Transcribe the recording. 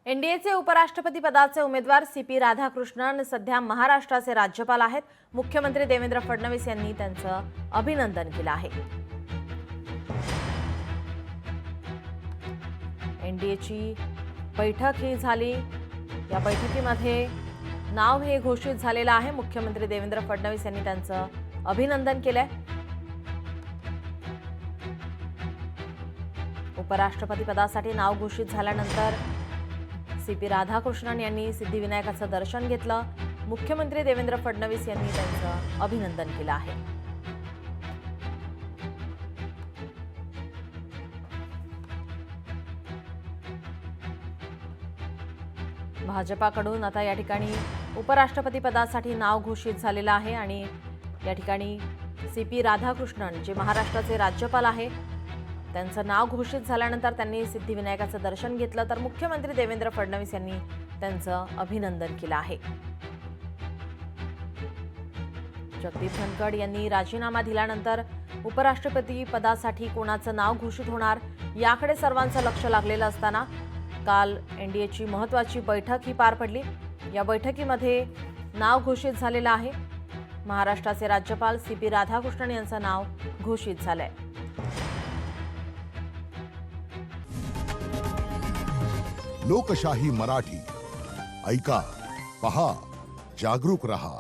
एनडीएचे उपराष्ट्रपती पदाचे उमेदवार सीपी राधाकृष्णन सध्या महाराष्ट्राचे राज्यपाल आहेत। मुख्यमंत्री देवेंद्र फडणवीस यांनी त्यांचं अभिनंदन केलं आहे। एनडीएची बैठक ही झाली। या बैठकीमध्ये नाव हे घोषित झालेलं आहे। मुख्यमंत्री देवेंद्र फडणवीस यांनी त्यांचं अभिनंदन केलंय। उपराष्ट्रपती पदासाठी नाव घोषित झाल्यानंतर सीपी राधाकृष्णन यांनी सिद्धिविनायकाचं दर्शन घेतलं। मुख्यमंत्री देवेंद्र फडणवीस यांनी त्यांचं अभिनंदन केलं आहे। भाजपाकडून आता या ठिकाणी उपराष्ट्रपती पदासाठी नाव घोषित झालेलं आहे आणि या ठिकाणी सीपी राधाकृष्णन जे महाराष्ट्राचे राज्यपाल आहे त्यांचं नाव घोषित झाल्यानंतर त्यांनी सिद्धिविनायकाचं दर्शन घेतलं, तर मुख्यमंत्री देवेंद्र फडणवीस यांनी त्यांचं अभिनंदन केलं आहे। जगदीप धनखड यांनी राजीनामा दिल्यानंतर उपराष्ट्रपती पदासाठी कोणाचं नाव घोषित होणार याकडे सर्वांचं लक्ष लागलेलं असताना काल एनडीएची महत्त्वाची बैठक ही पार पडली। या बैठकीमध्ये नाव घोषित झालेलं आहे। महाराष्ट्राचे राज्यपाल सीपी राधाकृष्णन यांचं नाव घोषित झालंय। लोकशाही मराठी ऐका, पहा, जागरूक रहा।